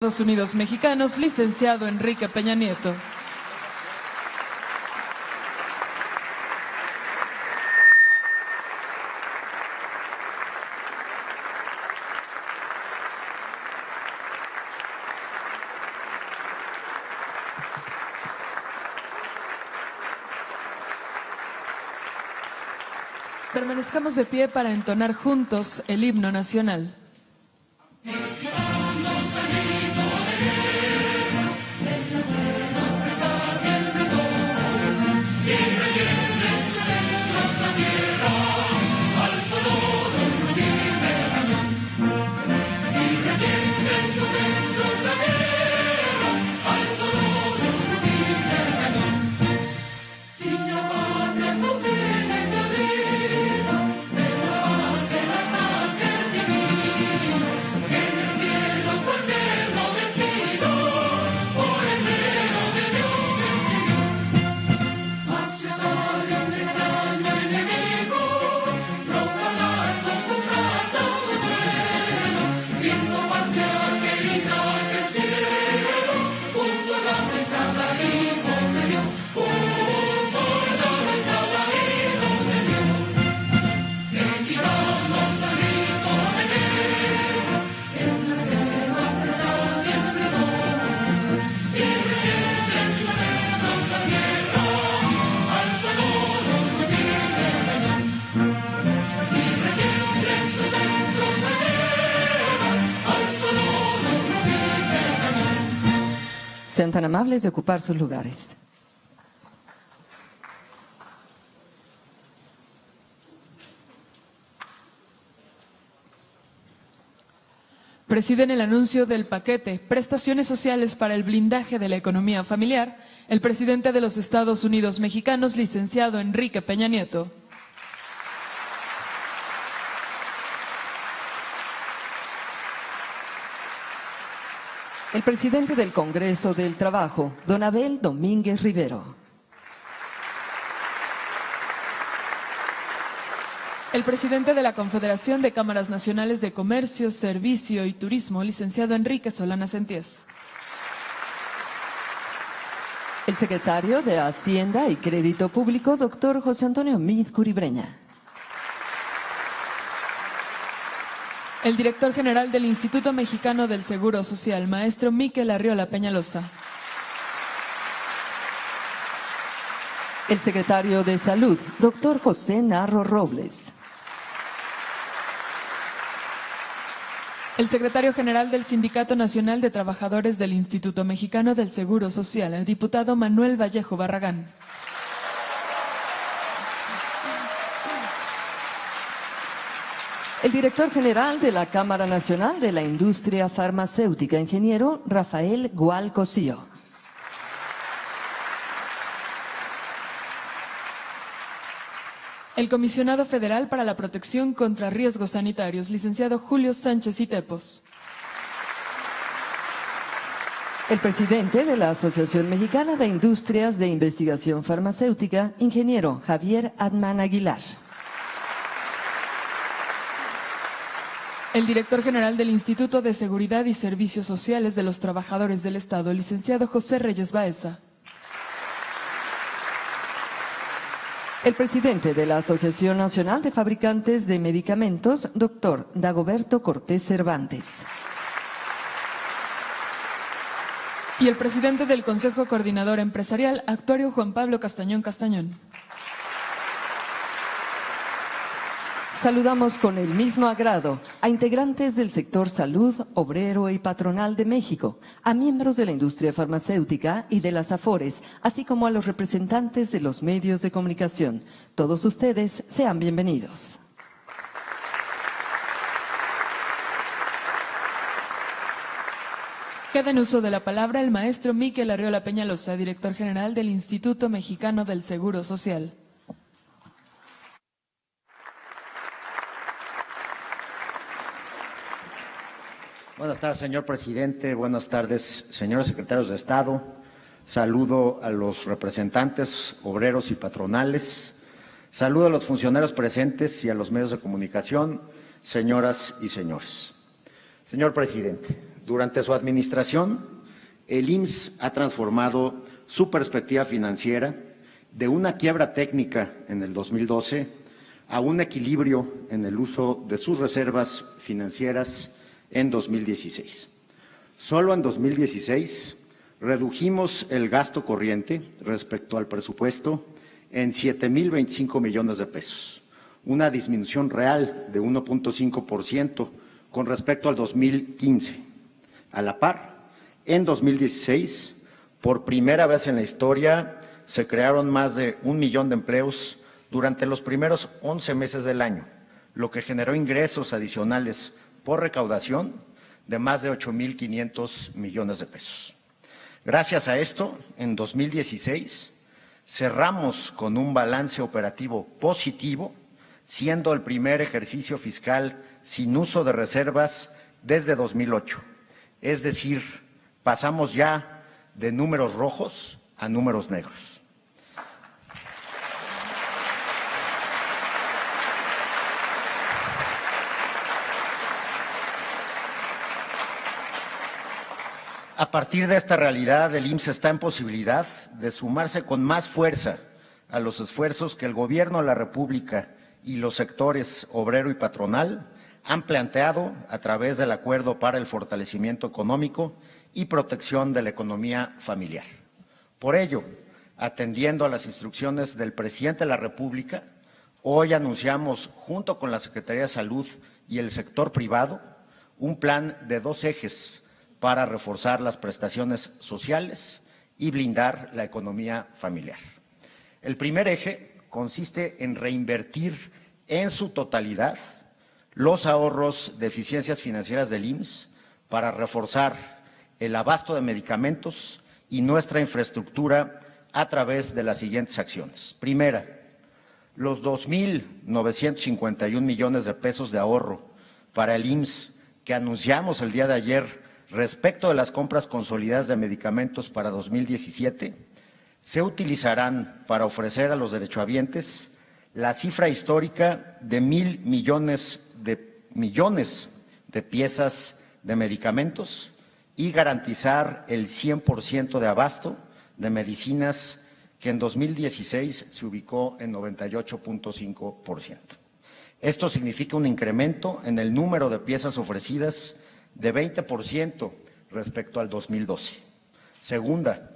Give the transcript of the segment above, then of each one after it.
Estados Unidos Mexicanos, licenciado Enrique Peña Nieto. Permanezcamos de pie para entonar juntos el himno nacional. Sean tan amables de ocupar sus lugares. Presiden el anuncio del paquete Prestaciones Sociales para el Blindaje de la Economía Familiar el presidente de los Estados Unidos Mexicanos, licenciado Enrique Peña Nieto. El presidente del Congreso del Trabajo, don Abel Domínguez Rivero. El presidente de la Confederación de Cámaras Nacionales de Comercio, Servicio y Turismo, licenciado Enrique Solana Sentíes. El secretario de Hacienda y Crédito Público, doctor José Antonio Meade Curibreña. El director general del Instituto Mexicano del Seguro Social, maestro Miquel Arriola Peñalosa. El secretario de Salud, doctor José Narro Robles. El secretario general del Sindicato Nacional de Trabajadores del Instituto Mexicano del Seguro Social, el diputado Manuel Vallejo Barragán. El director general de la Cámara Nacional de la Industria Farmacéutica, ingeniero Rafael Gual Cosío. El comisionado federal para la protección contra riesgos sanitarios, licenciado Julio Sánchez Itepos. El presidente de la Asociación Mexicana de Industrias de Investigación Farmacéutica, ingeniero Javier Adman Aguilar. El director general del Instituto de Seguridad y Servicios Sociales de los Trabajadores del Estado, licenciado José Reyes Baeza. El presidente de la Asociación Nacional de Fabricantes de Medicamentos, doctor Dagoberto Cortés Cervantes. Y el presidente del Consejo Coordinador Empresarial, actuario Juan Pablo Castañón Castañón. Saludamos con el mismo agrado a integrantes del sector salud, obrero y patronal de México, a miembros de la industria farmacéutica y de las AFORES, así como a los representantes de los medios de comunicación. Todos ustedes sean bienvenidos. Queda en uso de la palabra el maestro Miquel Arriola Peñalosa, director general del Instituto Mexicano del Seguro Social. Buenas tardes, señor presidente. Buenas tardes, señores secretarios de Estado. Saludo a los representantes obreros y patronales. Saludo a los funcionarios presentes y a los medios de comunicación, señoras y señores. Señor presidente, Durante su administración, el IMSS ha transformado su perspectiva financiera de una quiebra técnica en el 2012 a un equilibrio en el uso de sus reservas financieras en 2016. Solo en 2016 redujimos el gasto corriente respecto al presupuesto en 7,025 millones de pesos, una disminución real de 1.5% con respecto al 2015. A la par, en 2016, por primera vez en la historia, se crearon más de 1 millón de empleos durante los primeros 11 meses del año, lo que generó ingresos adicionales por recaudación de más de 8,500 millones de pesos. Gracias a esto, en 2016 cerramos con un balance operativo positivo, siendo el primer ejercicio fiscal sin uso de reservas desde 2008. Es decir, pasamos ya de números rojos a números negros. A partir de esta realidad, el IMSS está en posibilidad de sumarse con más fuerza a los esfuerzos que el Gobierno de la República y los sectores obrero y patronal han planteado a través del Acuerdo para el Fortalecimiento Económico y Protección de la Economía Familiar. Por ello, atendiendo a las instrucciones del Presidente de la República, hoy anunciamos, junto con la Secretaría de Salud y el sector privado, un plan de 2 ejes para reforzar las prestaciones sociales y blindar la economía familiar. El primer eje consiste en reinvertir en su totalidad los ahorros de eficiencias financieras del IMSS para reforzar el abasto de medicamentos y nuestra infraestructura a través de las siguientes acciones. Primera, los 2,951 millones de pesos de ahorro para el IMSS que anunciamos el día de ayer respecto de las compras consolidadas de medicamentos para 2017, se utilizarán para ofrecer a los derechohabientes la cifra histórica de 1,000 millones de piezas de medicamentos y garantizar el 100% de abasto de medicinas que en 2016 se ubicó en 98.5%. Esto significa un incremento en el número de piezas ofrecidas de 20% respecto al 2012. Segunda,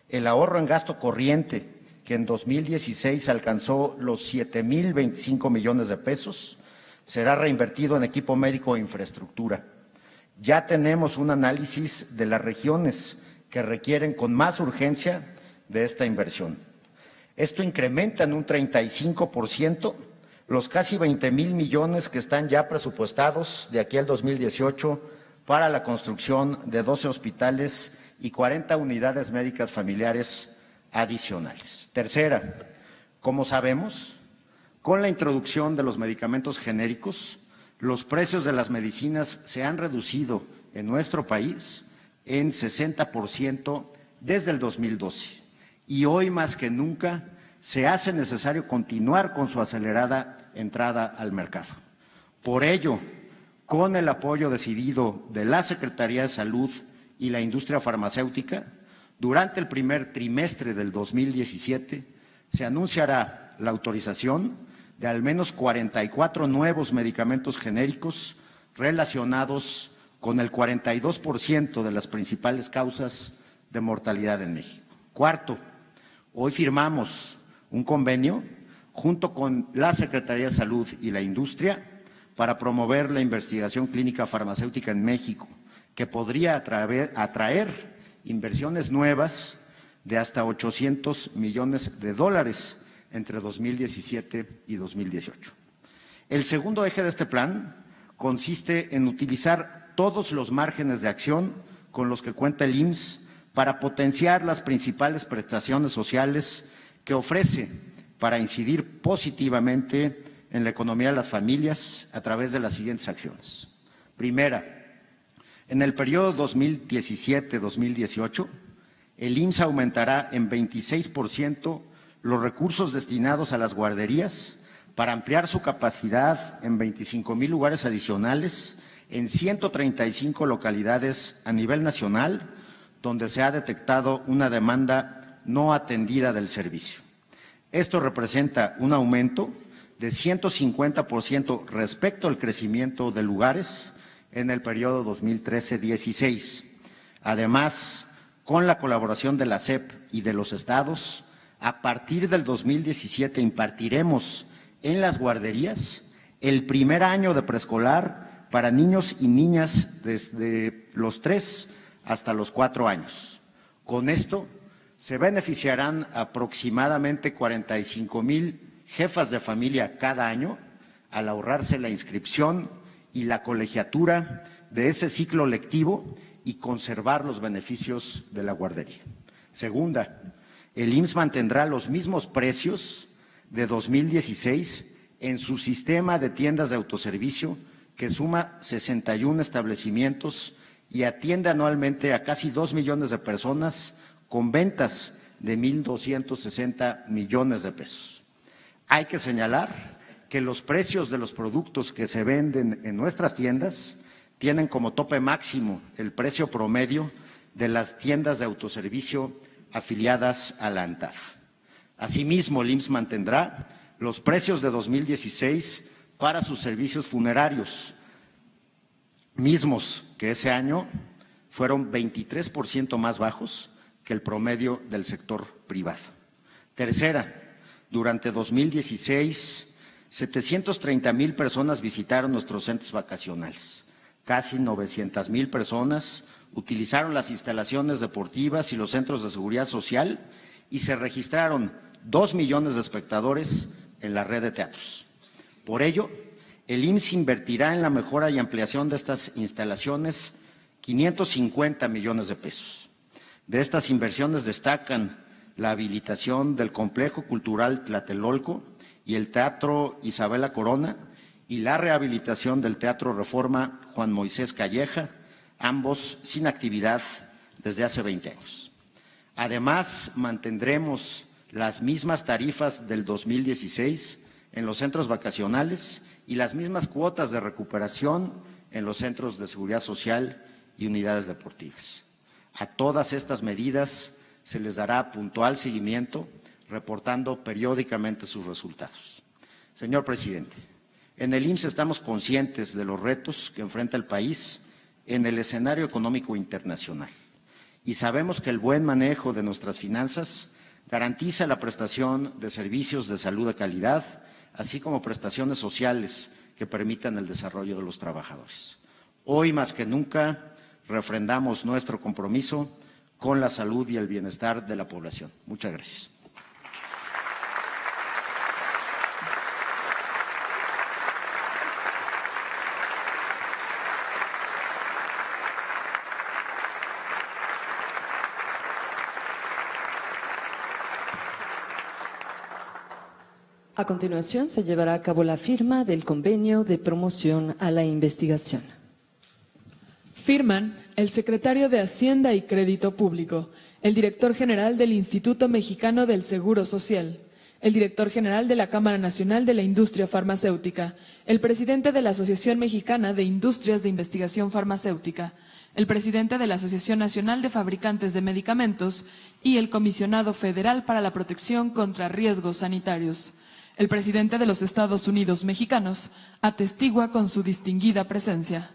el ahorro en gasto corriente, que en 2016 alcanzó los 7,025 millones de pesos, será reinvertido en equipo médico e infraestructura. Ya tenemos un análisis de las regiones que requieren con más urgencia de esta inversión. Esto incrementa en un 35% los casi 20,000 millones que están ya presupuestados de aquí al 2018 para la construcción de 12 hospitales y 40 unidades médicas familiares adicionales. Tercera, como sabemos, con la introducción de los medicamentos genéricos, los precios de las medicinas se han reducido en nuestro país en 60% desde el 2012 y hoy más que nunca se hace necesario continuar con su acelerada entrada al mercado. Por ello, con el apoyo decidido de la Secretaría de Salud y la industria farmacéutica, durante el primer trimestre del 2017 se anunciará la autorización de al menos 44 nuevos medicamentos genéricos relacionados con el 42% de las principales causas de mortalidad en México. Cuarto, hoy firmamos un convenio junto con la Secretaría de Salud y la industria para promover la investigación clínica farmacéutica en México, que podría atraer inversiones nuevas de hasta 800 millones de dólares entre 2017 y 2018. El segundo eje de este plan consiste en utilizar todos los márgenes de acción con los que cuenta el IMSS para potenciar las principales prestaciones sociales que ofrece para incidir positivamente en la economía de las familias a través de las siguientes acciones. Primera, en el periodo 2017-2018, el IMSS aumentará en 26% los recursos destinados a las guarderías para ampliar su capacidad en 25,000 lugares adicionales en 135 localidades a nivel nacional, donde se ha detectado una demanda no atendida del servicio. Esto representa un aumento de 150% respecto al crecimiento de lugares en el periodo 2013-16. Además, con la colaboración de la SEP y de los estados, a partir del 2017 impartiremos en las guarderías el primer año de preescolar para niños y niñas desde los 3 hasta los 4 años. Con esto se beneficiarán aproximadamente 45,000 jefas de familia cada año al ahorrarse la inscripción y la colegiatura de ese ciclo lectivo y conservar los beneficios de la guardería. Segunda, el IMSS mantendrá los mismos precios de 2016 en su sistema de tiendas de autoservicio, que suma 61 establecimientos y atiende anualmente a casi 2 millones de personas con ventas de 1,260 millones de pesos. Hay que señalar que los precios de los productos que se venden en nuestras tiendas tienen como tope máximo el precio promedio de las tiendas de autoservicio afiliadas a la ANTAF. Asimismo, el IMSS mantendrá los precios de 2016 para sus servicios funerarios, mismos que ese año fueron 23% más bajos que el promedio del sector privado. Tercera, durante 2016, 730,000 personas visitaron nuestros centros vacacionales. Casi 900,000 personas utilizaron las instalaciones deportivas y los centros de seguridad social y se registraron 2 millones de espectadores en la red de teatros. Por ello, el IMSS invertirá en la mejora y ampliación de estas instalaciones 550 millones de pesos. De estas inversiones destacan la habilitación del Complejo Cultural Tlatelolco y el Teatro Isabela Corona y la rehabilitación del Teatro Reforma Juan Moisés Calleja, ambos sin actividad desde hace 20 años. Además, mantendremos las mismas tarifas del 2016 en los centros vacacionales y las mismas cuotas de recuperación en los centros de seguridad social y unidades deportivas. A todas estas medidas se les dará puntual seguimiento, reportando periódicamente sus resultados. Señor presidente, en el IMSS estamos conscientes de los retos que enfrenta el país en el escenario económico internacional y sabemos que el buen manejo de nuestras finanzas garantiza la prestación de servicios de salud de calidad, así como prestaciones sociales que permitan el desarrollo de los trabajadores. Hoy más que nunca refrendamos nuestro compromiso con la salud y el bienestar de la población. Muchas gracias. A continuación se llevará a cabo la firma del convenio de promoción a la investigación. Firman el secretario de Hacienda y Crédito Público, el director general del Instituto Mexicano del Seguro Social, el director general de la Cámara Nacional de la Industria Farmacéutica, el presidente de la Asociación Mexicana de Industrias de Investigación Farmacéutica, el presidente de la Asociación Nacional de Fabricantes de Medicamentos y el comisionado federal para la protección contra riesgos sanitarios. El presidente de los Estados Unidos mexicanos atestigua con su distinguida presencia.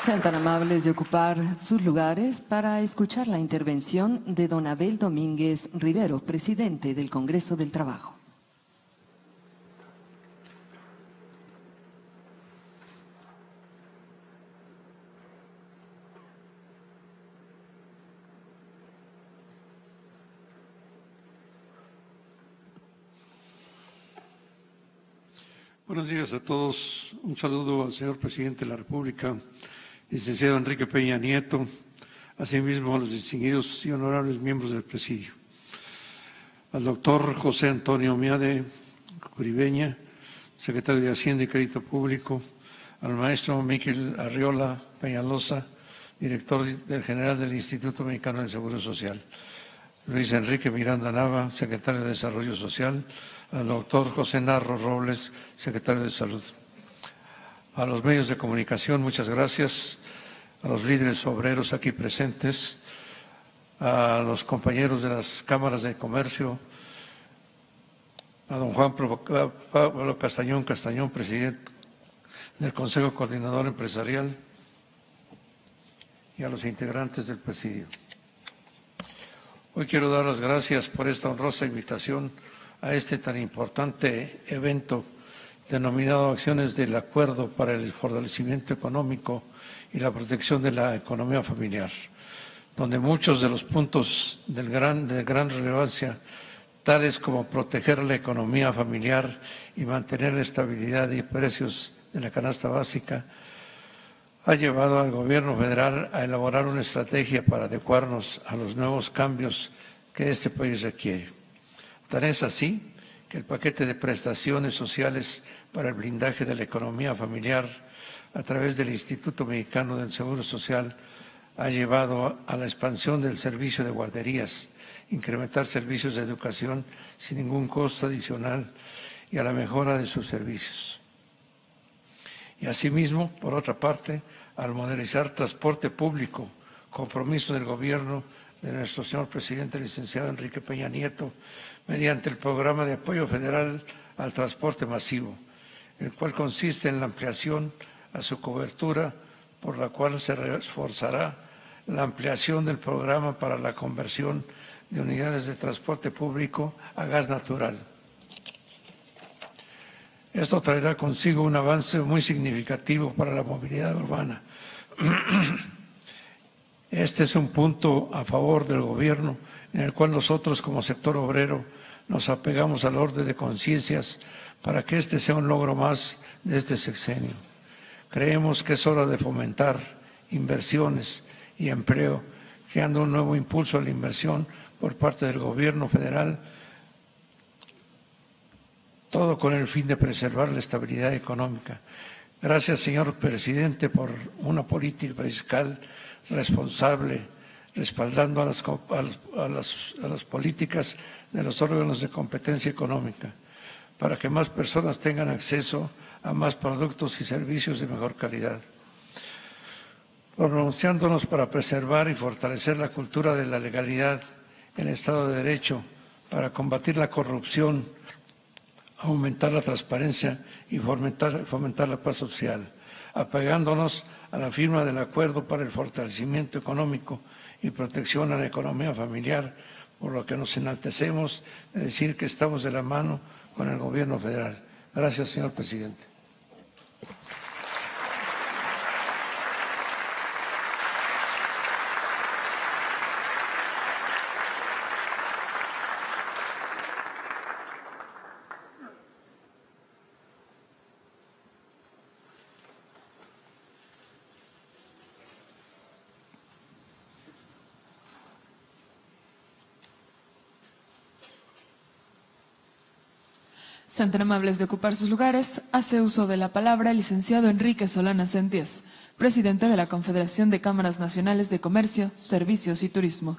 Sean tan amables de ocupar sus lugares para escuchar la intervención de don Abel Domínguez Rivero, presidente del Congreso del Trabajo. Buenos días a todos. Un saludo al señor presidente de la República, licenciado Enrique Peña Nieto, asimismo a los distinguidos y honorables miembros del presidio. Al doctor José Antonio Miade Curibeña, secretario de Hacienda y Crédito Público, al maestro Miquel Arriola Peñalosa, director general del Instituto Mexicano del Seguro Social, Luis Enrique Miranda Nava, secretario de Desarrollo Social, al doctor José Narro Robles, secretario de Salud. A los medios de comunicación, muchas gracias. A los líderes obreros aquí presentes, a los compañeros de las cámaras de comercio, a don Juan Pablo Castañón, presidente del Consejo Coordinador Empresarial, y a los integrantes del presidio. Hoy quiero dar las gracias por esta honrosa invitación a este tan importante evento denominado Acciones del Acuerdo para el Fortalecimiento Económico y la Protección de la Economía Familiar, donde muchos de los puntos de gran relevancia, tales como proteger la economía familiar y mantener la estabilidad y precios de la canasta básica, ha llevado al Gobierno federal a elaborar una estrategia para adecuarnos a los nuevos cambios que este país requiere. Tan es así que el paquete de prestaciones sociales para el blindaje de la economía familiar a través del Instituto Mexicano del Seguro Social ha llevado a la expansión del servicio de guarderías, incrementar servicios de educación sin ningún costo adicional y a la mejora de sus servicios. Y asimismo, por otra parte, al modernizar transporte público, compromiso del Gobierno de nuestro señor presidente, licenciado Enrique Peña Nieto, mediante el Programa de Apoyo Federal al Transporte Masivo, el cual consiste en la ampliación a su cobertura, por la cual se reforzará la ampliación del programa para la conversión de unidades de transporte público a gas natural. Esto traerá consigo un avance muy significativo para la movilidad urbana. Este es un punto a favor del Gobierno en el cual nosotros como sector obrero nos apegamos al orden de conciencias para que este sea un logro más de este sexenio. Creemos que es hora de fomentar inversiones y empleo, creando un nuevo impulso a la inversión por parte del Gobierno federal, todo con el fin de preservar la estabilidad económica. Gracias, señor presidente, por una política fiscal responsable, respaldando a las políticas de los órganos de competencia económica, para que más personas tengan acceso a más productos y servicios de mejor calidad. Pronunciándonos para preservar y fortalecer la cultura de la legalidad, el Estado de Derecho, para combatir la corrupción, aumentar la transparencia y fomentar la paz social, apegándonos a la firma del Acuerdo para el Fortalecimiento Económico y Protección a la Economía Familiar, por lo que nos enaltecemos de decir que estamos de la mano con el Gobierno federal. Gracias, señor presidente. Sean tan amables de ocupar sus lugares. Hace uso de la palabra el licenciado Enrique Solana Senties, presidente de la Confederación de Cámaras Nacionales de Comercio, Servicios y Turismo.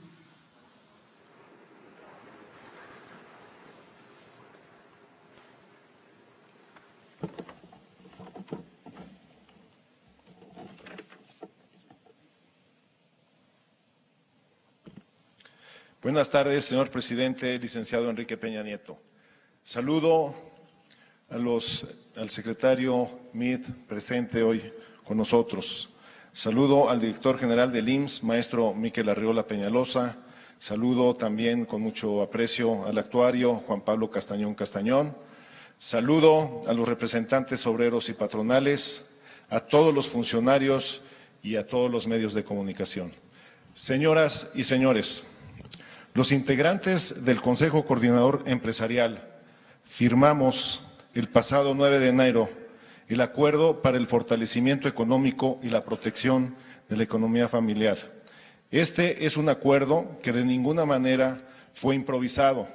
Buenas tardes, señor presidente, licenciado Enrique Peña Nieto. Saludo al secretario MID presente hoy con nosotros. Saludo al director general del IMSS, maestro Miquel Arriola Peñalosa. Saludo también con mucho aprecio al actuario Juan Pablo Castañón. Saludo a los representantes obreros y patronales, a todos los funcionarios y a todos los medios de comunicación. Señoras y señores, los integrantes del Consejo Coordinador Empresarial firmamos el pasado 9 de enero el Acuerdo para el Fortalecimiento Económico y la Protección de la Economía Familiar. Este es un acuerdo que de ninguna manera fue improvisado,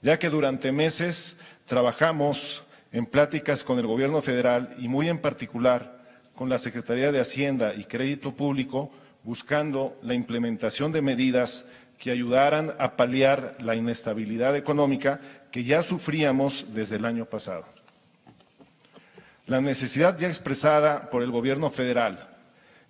ya que durante meses trabajamos en pláticas con el Gobierno federal y muy en particular con la Secretaría de Hacienda y Crédito Público, buscando la implementación de medidas que ayudaran a paliar la inestabilidad económica que ya sufríamos desde el año pasado. La necesidad ya expresada por el Gobierno federal,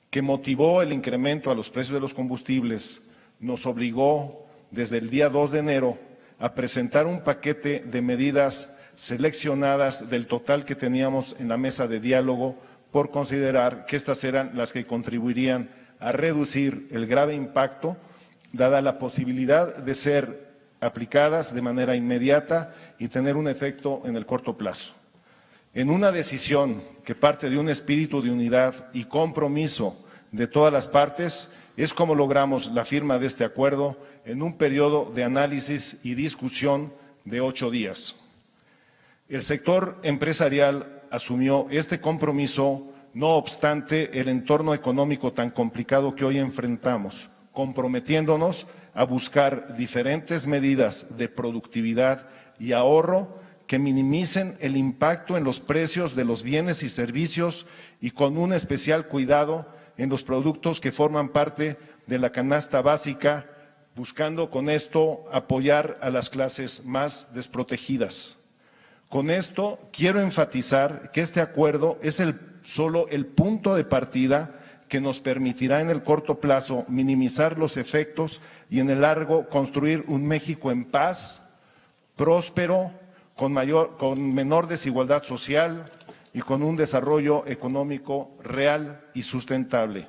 que motivó el incremento a los precios de los combustibles, nos obligó desde el día 2 de enero a presentar un paquete de medidas seleccionadas del total que teníamos en la mesa de diálogo, por considerar que estas eran las que contribuirían a reducir el grave impacto, dada la posibilidad de ser aplicadas de manera inmediata y tener un efecto en el corto plazo. En una decisión que parte de un espíritu de unidad y compromiso de todas las partes, es como logramos la firma de este acuerdo en un periodo de análisis y discusión de 8 días. El sector empresarial asumió este compromiso, no obstante el entorno económico tan complicado que hoy enfrentamos, comprometiéndonos a buscar diferentes medidas de productividad y ahorro que minimicen el impacto en los precios de los bienes y servicios y con un especial cuidado en los productos que forman parte de la canasta básica, buscando con esto apoyar a las clases más desprotegidas. Con esto quiero enfatizar que este acuerdo es solo el punto de partida que nos permitirá en el corto plazo minimizar los efectos y en el largo construir un México en paz, próspero, con menor desigualdad social y con un desarrollo económico real y sustentable.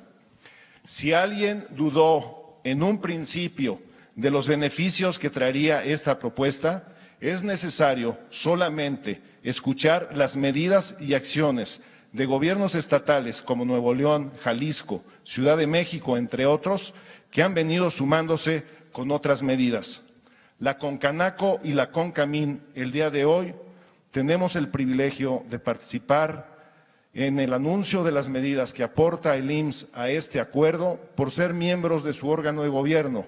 Si alguien dudó en un principio de los beneficios que traería esta propuesta, es necesario solamente escuchar las medidas y acciones de gobiernos estatales como Nuevo León, Jalisco, Ciudad de México, entre otros, que han venido sumándose con otras medidas. La Concanaco y la Concamín, el día de hoy, tenemos el privilegio de participar en el anuncio de las medidas que aporta el IMSS a este acuerdo por ser miembros de su órgano de gobierno,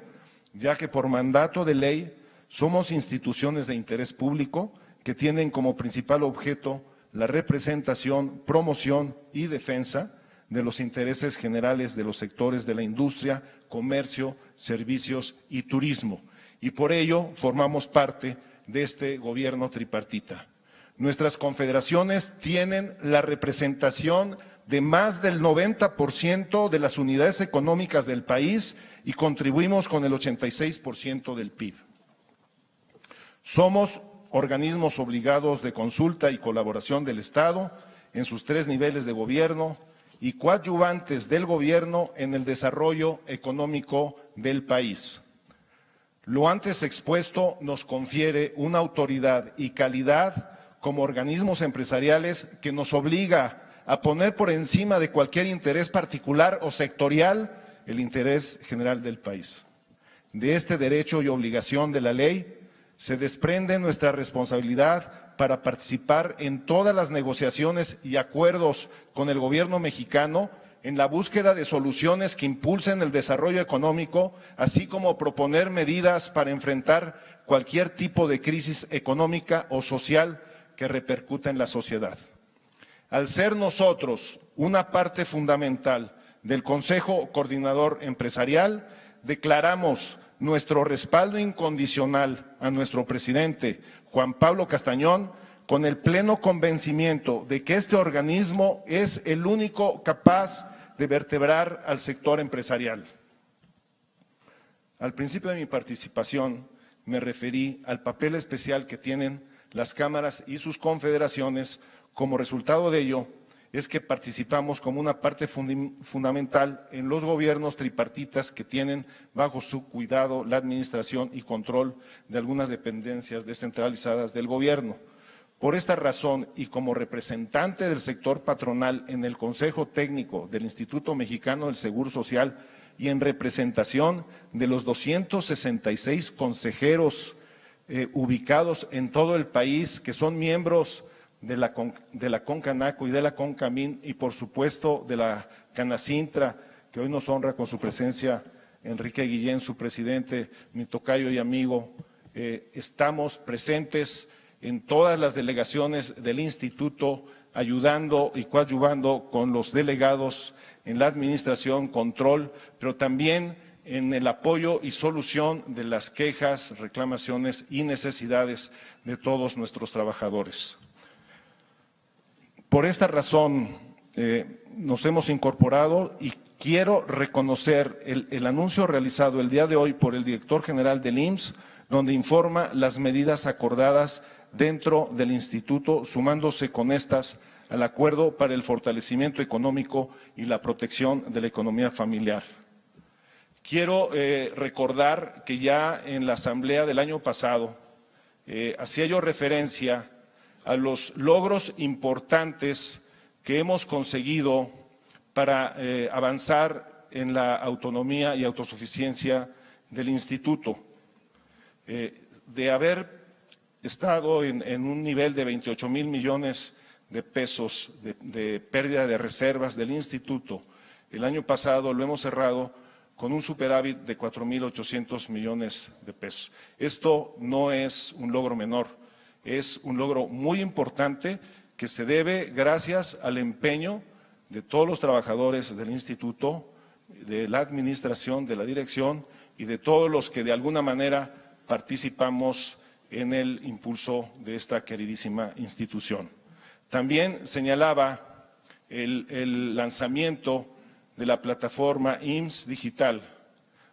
ya que por mandato de ley somos instituciones de interés público que tienen como principal objeto la representación, promoción y defensa de los intereses generales de los sectores de la industria, comercio, servicios y turismo. Y por ello formamos parte de este gobierno tripartita. Nuestras confederaciones tienen la representación de más del 90% de las unidades económicas del país y contribuimos con el 86% del PIB. Somos organismos obligados de consulta y colaboración del Estado en sus 3 niveles de gobierno y coadyuvantes del gobierno en el desarrollo económico del país. Lo antes expuesto nos confiere una autoridad y calidad como organismos empresariales que nos obliga a poner por encima de cualquier interés particular o sectorial el interés general del país. De este derecho y obligación de la ley se desprende nuestra responsabilidad para participar en todas las negociaciones y acuerdos con el gobierno mexicano en la búsqueda de soluciones que impulsen el desarrollo económico, así como proponer medidas para enfrentar cualquier tipo de crisis económica o social que repercuta en la sociedad. Al ser nosotros una parte fundamental del Consejo Coordinador Empresarial, declaramos nuestro respaldo incondicional a nuestro presidente, Juan Pablo Castañón, con el pleno convencimiento de que este organismo es el único capaz de vertebrar al sector empresarial. Al principio de mi participación me referí al papel especial que tienen las cámaras y sus confederaciones. Como resultado de ello es que participamos como una parte fundamental en los gobiernos tripartitas que tienen bajo su cuidado la administración y control de algunas dependencias descentralizadas del gobierno. Por esta razón y como representante del sector patronal en el Consejo Técnico del Instituto Mexicano del Seguro Social y en representación de los 266 consejeros ubicados en todo el país que son miembros de la CONCANACO y de la CONCAMIN y por supuesto de la Canacintra, que hoy nos honra con su presencia Enrique Guillén, su presidente, mi tocayo y amigo. Estamos presentes en todas las delegaciones del instituto, ayudando y coadyuvando con los delegados en la administración, control, pero también en el apoyo y solución de las quejas, reclamaciones y necesidades de todos nuestros trabajadores. Por esta razón nos hemos incorporado y quiero reconocer el anuncio realizado el día de hoy por el director general del IMSS, donde informa las medidas acordadas dentro del instituto, sumándose con estas al acuerdo para el fortalecimiento económico y la protección de la economía familiar. Quiero recordar que ya en la asamblea del año pasado hacía yo referencia a los logros importantes que hemos conseguido para avanzar en la autonomía y autosuficiencia del instituto. De haber estado en un nivel de 28,000 millones de pesos de pérdida de reservas del instituto, el año pasado lo hemos cerrado con un superávit de 4,800 millones de pesos. Esto no es un logro menor, es un logro muy importante que se debe gracias al empeño de todos los trabajadores del instituto, de la administración, de la dirección y de todos los que de alguna manera participamos en el impulso de esta queridísima institución. También señalaba el lanzamiento de la plataforma IMSS Digital,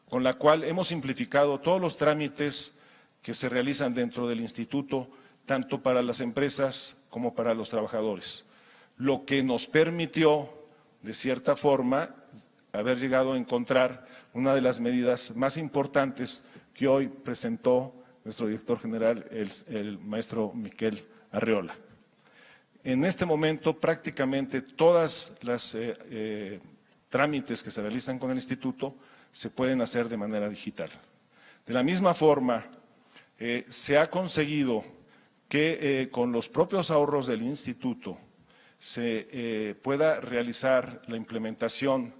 con la cual hemos simplificado todos los trámites que se realizan dentro del instituto, tanto para las empresas como para los trabajadores, lo que nos permitió, de cierta forma, haber llegado a encontrar una de las medidas más importantes que hoy presentó nuestro director general, el maestro Miquel Arreola. En este momento, prácticamente todas las trámites que se realizan con el instituto se pueden hacer de manera digital. De la misma forma, se ha conseguido que con los propios ahorros del instituto se pueda realizar la implementación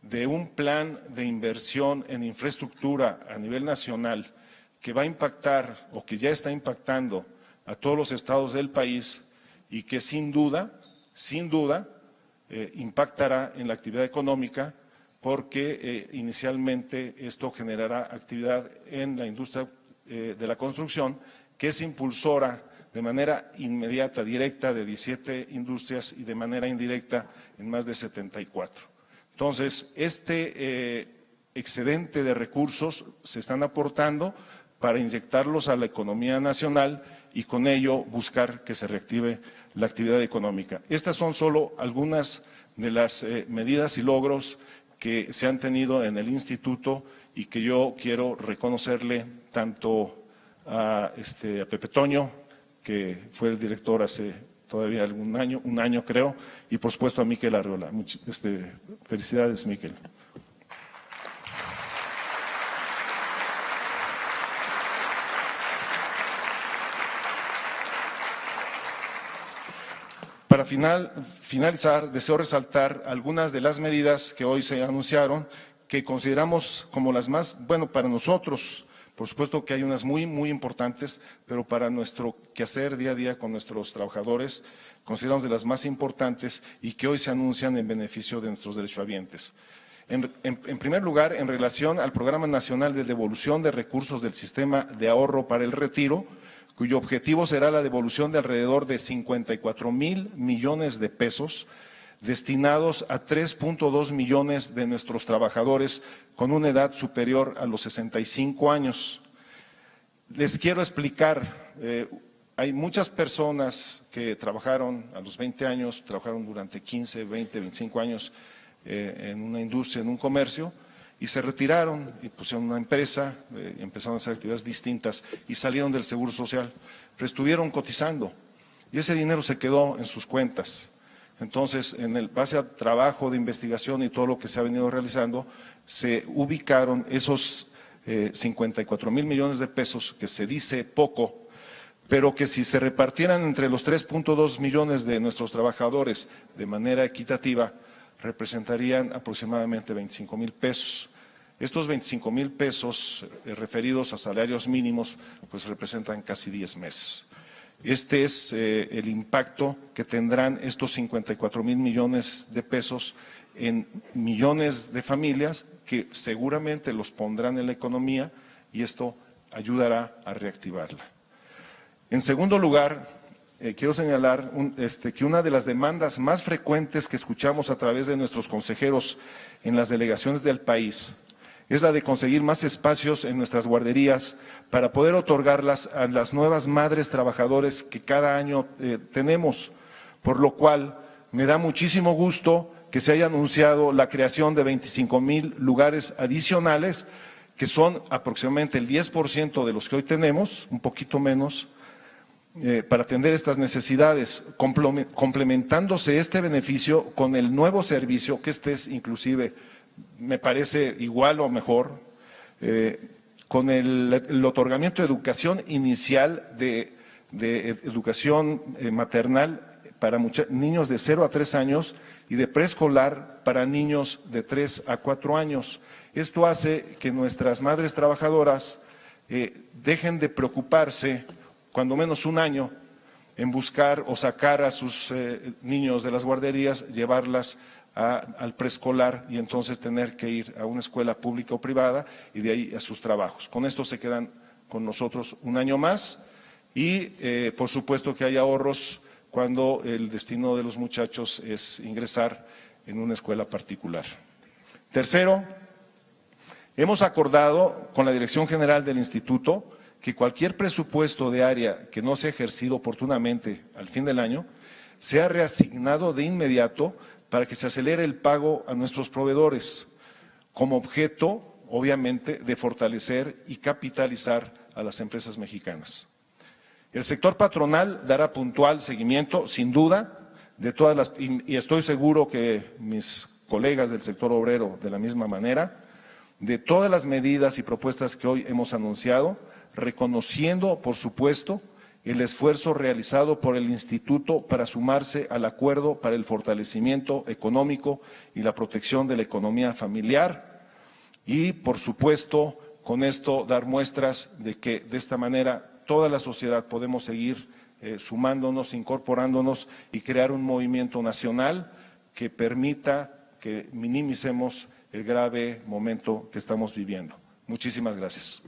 de un plan de inversión en infraestructura a nivel nacional que va a impactar o que ya está impactando a todos los estados del país y que sin duda, impactará en la actividad económica porque inicialmente esto generará actividad en la industria de la construcción, que es impulsora de manera inmediata, directa, de 17 industrias y de manera indirecta en más de 74. Entonces, este excedente de recursos se están aportando para inyectarlos a la economía nacional y con ello buscar que se reactive la actividad económica. Estas son solo algunas de las medidas y logros que se han tenido en el instituto y que yo quiero reconocerle tanto a Pepe Toño, que fue el director hace todavía un año creo, y por supuesto a Miquel Arreola. Felicidades, Miquel. Para finalizar, deseo resaltar algunas de las medidas que hoy se anunciaron, que consideramos como las más, bueno, para nosotros, por supuesto que hay unas muy importantes, pero para nuestro quehacer día a día con nuestros trabajadores, consideramos de las más importantes y que hoy se anuncian en beneficio de nuestros derechohabientes. En primer lugar, en relación al Programa Nacional de Devolución de Recursos del Sistema de Ahorro para el Retiro, cuyo objetivo será la devolución de alrededor de 54,000 millones de pesos destinados a 3,2 millones de nuestros trabajadores con una edad superior a los 65 años. Les quiero explicar, hay muchas personas que trabajaron a los 20 años, trabajaron durante 15, 20, 25 años en una industria, en un comercio, y se retiraron y pusieron una empresa, empezaron a hacer actividades distintas y salieron del Seguro Social, pero estuvieron cotizando y ese dinero se quedó en sus cuentas. Entonces, base a trabajo de investigación y todo lo que se ha venido realizando, se ubicaron esos 54,000 millones de pesos, que se dice poco, pero que si se repartieran entre los 3.2 millones de nuestros trabajadores de manera equitativa, representarían aproximadamente 25,000 pesos. Estos 25,000 pesos referidos a salarios mínimos, pues representan casi 10 meses. Este es el impacto que tendrán estos 54,000 millones de pesos en millones de familias que seguramente los pondrán en la economía y esto ayudará a reactivarla. En segundo lugar, quiero señalar que una de las demandas más frecuentes que escuchamos a través de nuestros consejeros en las delegaciones del país es la de conseguir más espacios en nuestras guarderías para poder otorgarlas a las nuevas madres trabajadores que cada año tenemos, por lo cual me da muchísimo gusto que se haya anunciado la creación de 25,000 lugares adicionales, que son aproximadamente el 10% de los que hoy tenemos, un poquito menos, para atender estas necesidades, complementándose este beneficio con el nuevo servicio, que este es inclusive, me parece igual o mejor, con el otorgamiento de educación inicial, de educación maternal para niños de 0 a 3 años y de preescolar para niños de 3 a 4 años. Esto hace que nuestras madres trabajadoras dejen de preocuparse cuando menos un año en buscar o sacar a sus niños de las guarderías, llevarlas al preescolar y entonces tener que ir a una escuela pública o privada y de ahí a sus trabajos. Con esto se quedan con nosotros un año más y por supuesto que hay ahorros cuando el destino de los muchachos es ingresar en una escuela particular. Tercero, hemos acordado con la Dirección General del Instituto que cualquier presupuesto de área que no sea ejercido oportunamente al fin del año sea reasignado de inmediato para que se acelere el pago a nuestros proveedores, como objeto, obviamente, de fortalecer y capitalizar a las empresas mexicanas. El sector patronal dará puntual seguimiento, sin duda, de todas las, y estoy seguro que mis colegas del sector obrero de la misma manera, de todas las medidas y propuestas que hoy hemos anunciado, reconociendo, por supuesto, el esfuerzo realizado por el Instituto para sumarse al acuerdo para el fortalecimiento económico y la protección de la economía familiar y, por supuesto, con esto dar muestras de que de esta manera toda la sociedad podemos seguir sumándonos, incorporándonos y crear un movimiento nacional que permita que minimicemos el grave momento que estamos viviendo. Muchísimas gracias.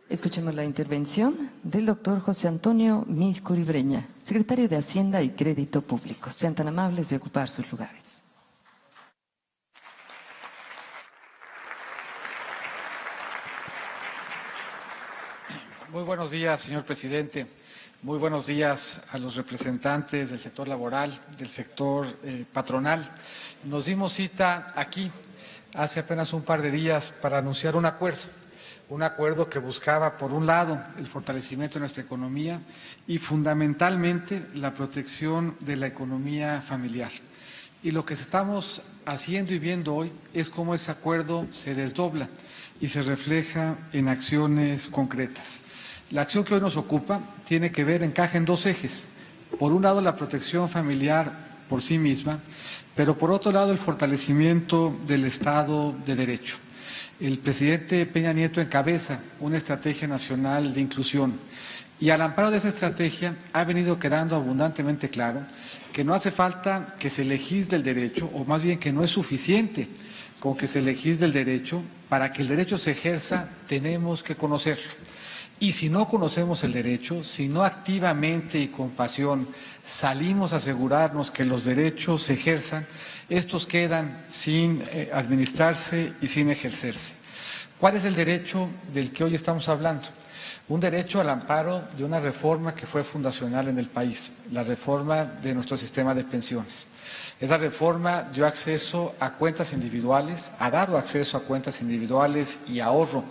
Escuchemos la intervención del doctor José Antonio Meade Curibreña, secretario de Hacienda y Crédito Público. Sean tan amables de ocupar sus lugares. Muy buenos días, señor presidente. Muy buenos días a los representantes del sector laboral, del sector patronal. Nos dimos cita aquí hace apenas un par de días para anunciar un acuerdo que buscaba, por un lado, el fortalecimiento de nuestra economía y fundamentalmente la protección de la economía familiar. Y lo que estamos haciendo y viendo hoy es cómo ese acuerdo se desdobla y se refleja en acciones concretas. La acción que hoy nos ocupa tiene que ver, encaja en dos ejes. Por un lado, la protección familiar por sí misma, pero por otro lado, el fortalecimiento del Estado de Derecho. El presidente Peña Nieto encabeza una estrategia nacional de inclusión y al amparo de esa estrategia ha venido quedando abundantemente claro que no hace falta que se legisle el derecho, o más bien que no es suficiente con que se legisle el derecho. Para que el derecho se ejerza tenemos que conocerlo. Y si no conocemos el derecho, si no activamente y con pasión salimos a asegurarnos que los derechos se ejerzan, estos quedan sin administrarse y sin ejercerse. ¿Cuál es el derecho del que hoy estamos hablando? Un derecho al amparo de una reforma que fue fundacional en el país, la reforma de nuestro sistema de pensiones. Esa reforma dio acceso a cuentas individuales, ha dado acceso a cuentas individuales y ahorro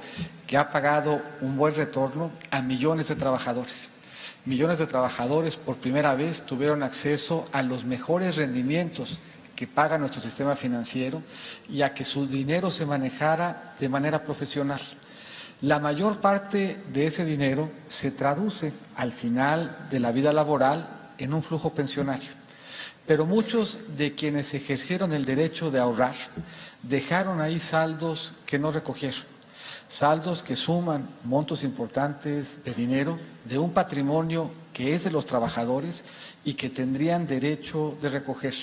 que ha pagado un buen retorno a millones de trabajadores. Millones de trabajadores por primera vez tuvieron acceso a los mejores rendimientos que paga nuestro sistema financiero y a que su dinero se manejara de manera profesional. La mayor parte de ese dinero se traduce al final de la vida laboral en un flujo pensionario. Pero muchos de quienes ejercieron el derecho de ahorrar dejaron ahí saldos que no recogieron. Saldos que suman montos importantes de dinero de un patrimonio que es de los trabajadores y que tendrían derecho de recoger.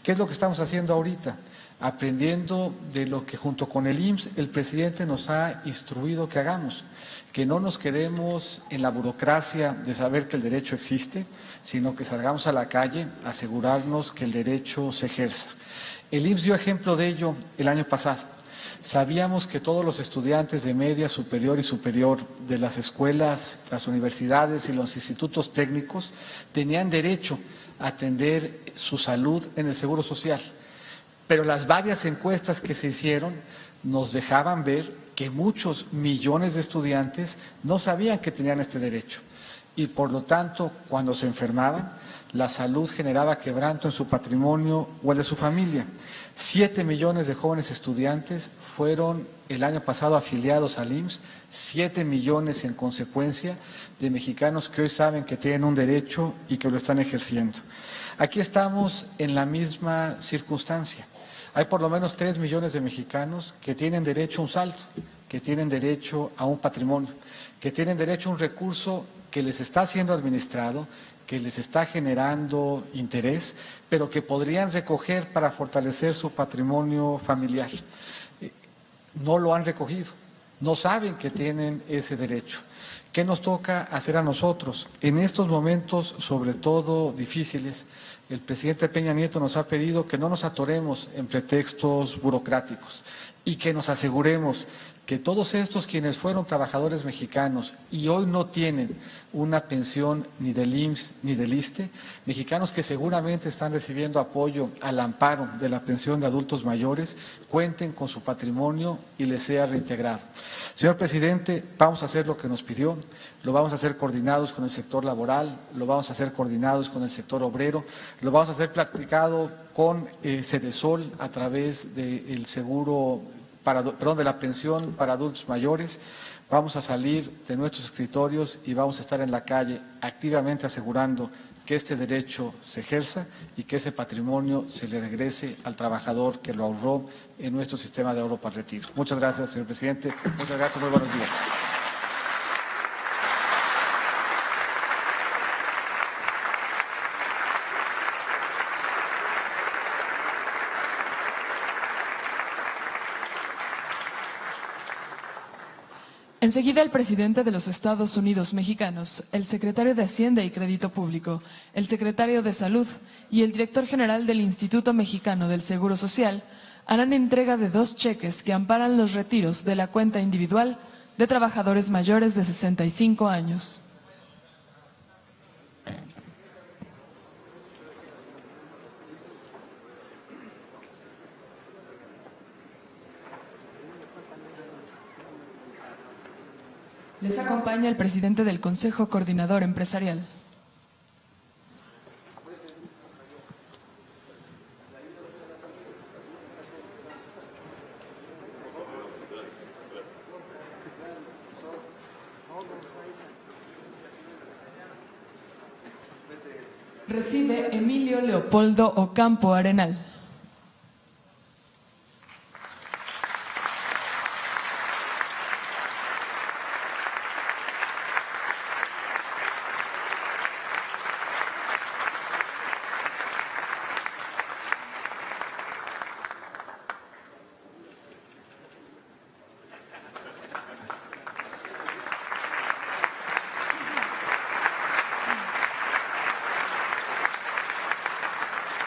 ¿Qué es lo que estamos haciendo ahorita? Aprendiendo de lo que junto con el IMSS el presidente nos ha instruido que hagamos, que no nos quedemos en la burocracia de saber que el derecho existe, sino que salgamos a la calle a asegurarnos que el derecho se ejerza. El IMSS dio ejemplo de ello el año pasado. Sabíamos que todos los estudiantes de media, superior y superior de las escuelas, las universidades y los institutos técnicos tenían derecho a atender su salud en el Seguro Social. Pero las varias encuestas que se hicieron nos dejaban ver que muchos millones de estudiantes no sabían que tenían este derecho y por lo tanto cuando se enfermaban la salud generaba quebranto en su patrimonio o el de su familia. 7 millones de jóvenes estudiantes fueron el año pasado afiliados al IMSS, 7 millones en consecuencia de mexicanos que hoy saben que tienen un derecho y que lo están ejerciendo. Aquí estamos en la misma circunstancia. Hay por lo menos 3 millones de mexicanos que tienen derecho a un saldo, que tienen derecho a un patrimonio, que tienen derecho a un recurso que les está siendo administrado, que les está generando interés, pero que podrían recoger para fortalecer su patrimonio familiar. No lo han recogido, no saben que tienen ese derecho. ¿Qué nos toca hacer a nosotros? En estos momentos, sobre todo difíciles, el presidente Peña Nieto nos ha pedido que no nos atoremos en pretextos burocráticos y que nos aseguremos que todos estos quienes fueron trabajadores mexicanos y hoy no tienen una pensión ni del IMSS ni del ISSSTE, mexicanos que seguramente están recibiendo apoyo al amparo de la pensión de adultos mayores, cuenten con su patrimonio y les sea reintegrado. Señor presidente, vamos a hacer lo que nos pidió, lo vamos a hacer coordinados con el sector laboral, lo vamos a hacer coordinados con el sector obrero, lo vamos a hacer platicado con Sedesol a través del seguro de la pensión para adultos mayores. Vamos a salir de nuestros escritorios y vamos a estar en la calle activamente asegurando que este derecho se ejerza y que ese patrimonio se le regrese al trabajador que lo ahorró en nuestro sistema de ahorro para retiro. Muchas gracias, señor presidente. Muchas gracias. Muy buenos días. Enseguida, el presidente de los Estados Unidos mexicanos, el secretario de Hacienda y Crédito Público, el secretario de Salud y el director general del Instituto Mexicano del Seguro Social harán entrega de 2 cheques que amparan los retiros de la cuenta individual de trabajadores mayores de 65 años. Les acompaña el presidente del Consejo Coordinador Empresarial. Recibe Emilio Leopoldo Ocampo Arenal.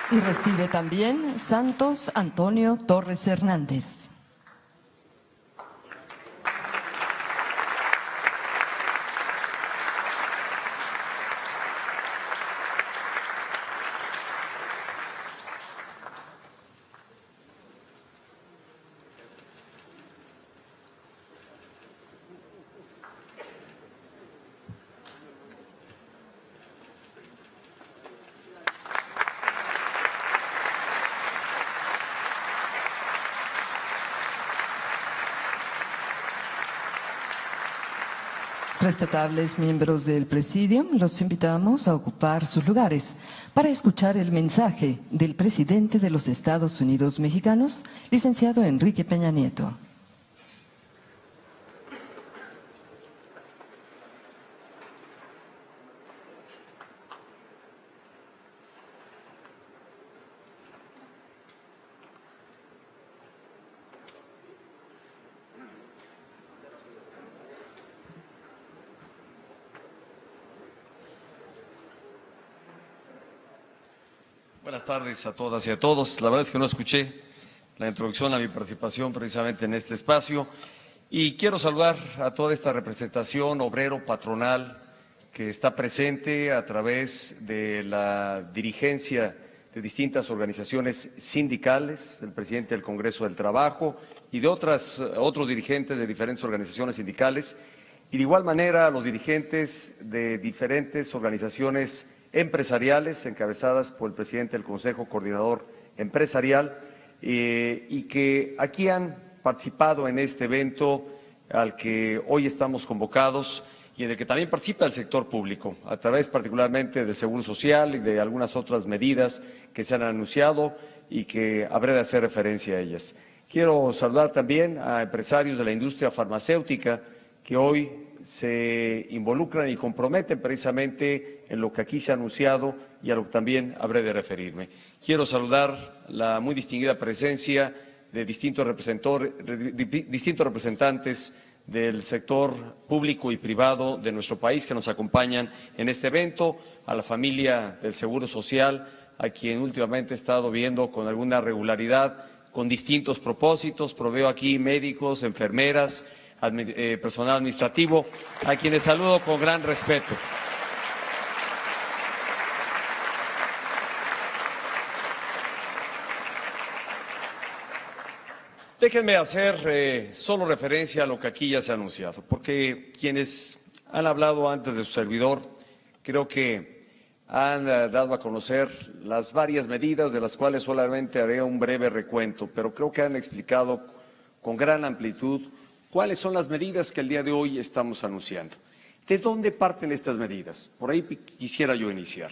Y recibe también Santos Antonio Torres Hernández. Respetables miembros del Presidium, los invitamos a ocupar sus lugares para escuchar el mensaje del presidente de los Estados Unidos mexicanos, licenciado Enrique Peña Nieto. Buenas tardes a todas y a todos. La verdad es que no escuché la introducción a mi participación precisamente en este espacio y quiero saludar a toda esta representación obrero patronal que está presente a través de la dirigencia de distintas organizaciones sindicales, del presidente del Congreso del Trabajo y de otros dirigentes de diferentes organizaciones sindicales y de igual manera a los dirigentes de diferentes organizaciones empresariales encabezadas por el presidente del Consejo Coordinador Empresarial y que aquí han participado en este evento al que hoy estamos convocados y en el que también participa el sector público, a través particularmente del Seguro Social y de algunas otras medidas que se han anunciado y que habré de hacer referencia a ellas. Quiero saludar también a empresarios de la industria farmacéutica que hoy se involucran y comprometen precisamente en lo que aquí se ha anunciado y a lo que también habré de referirme. Quiero saludar la muy distinguida presencia de distintos representantes del sector público y privado de nuestro país que nos acompañan en este evento, a la familia del Seguro Social, a quien últimamente he estado viendo con alguna regularidad, con distintos propósitos. Proveo aquí médicos, enfermeras, personal administrativo, a quienes saludo con gran respeto. Déjenme hacer solo referencia a lo que aquí ya se ha anunciado, porque quienes han hablado antes de su servidor creo que han dado a conocer las varias medidas de las cuales solamente haré un breve recuento, pero creo que han explicado con gran amplitud cuáles son las medidas que el día de hoy estamos anunciando. ¿De dónde parten estas medidas? Por ahí quisiera yo iniciar.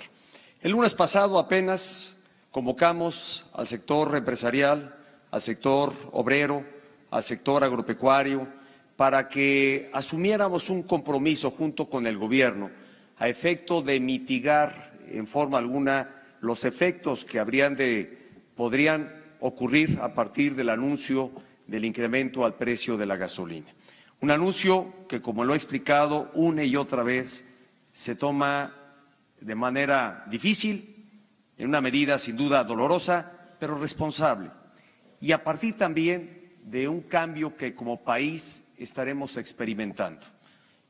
El lunes pasado apenas convocamos al sector empresarial, al sector obrero, al sector agropecuario, para que asumiéramos un compromiso junto con el gobierno a efecto de mitigar en forma alguna los efectos que podrían ocurrir a partir del anuncio del incremento al precio de la gasolina. Un anuncio que, como lo he explicado una y otra vez, se toma de manera difícil, en una medida sin duda dolorosa, pero responsable. Y a partir también de un cambio que como país estaremos experimentando.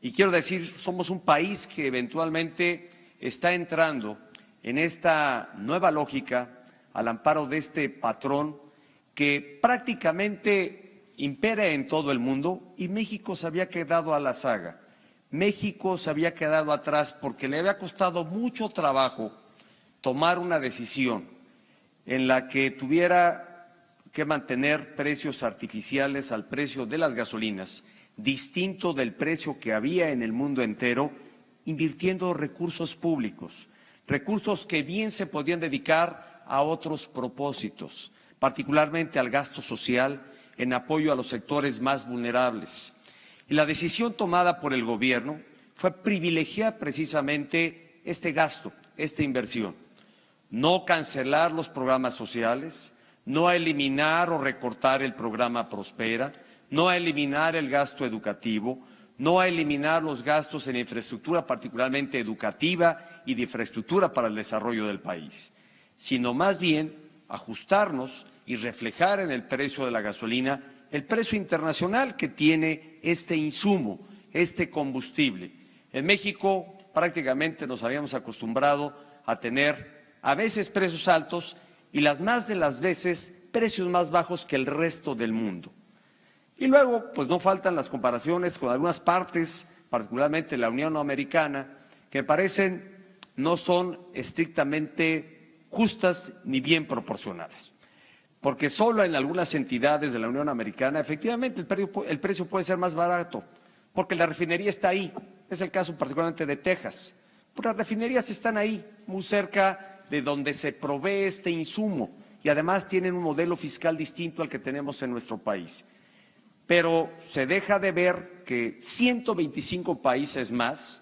Y quiero decir, somos un país que eventualmente está entrando en esta nueva lógica al amparo de este patrón que prácticamente impera en todo el mundo y México se había quedado a la saga. México se había quedado atrás porque le había costado mucho trabajo tomar una decisión en la que tuviera que mantener precios artificiales al precio de las gasolinas, distinto del precio que había en el mundo entero, invirtiendo recursos públicos, recursos que bien se podían dedicar a otros propósitos, particularmente al gasto social en apoyo a los sectores más vulnerables. Y la decisión tomada por el gobierno fue privilegiar precisamente este gasto, esta inversión, no cancelar los programas sociales, no eliminar o recortar el programa Prospera, no eliminar el gasto educativo, no eliminar los gastos en infraestructura, particularmente educativa y de infraestructura para el desarrollo del país, sino más bien ajustarnos y reflejar en el precio de la gasolina el precio internacional que tiene este insumo, este combustible. En México prácticamente nos habíamos acostumbrado a tener a veces precios altos y las más de las veces precios más bajos que el resto del mundo. Y luego, pues no faltan las comparaciones con algunas partes, particularmente la Unión Americana, que me parecen no son estrictamente justas ni bien proporcionadas. Porque solo en algunas entidades de la Unión Americana, efectivamente, el precio puede ser más barato, porque la refinería está ahí. Es el caso particularmente de Texas. Pues las refinerías están ahí, muy cerca de donde se provee este insumo y además tienen un modelo fiscal distinto al que tenemos en nuestro país. Pero se deja de ver que 125 países más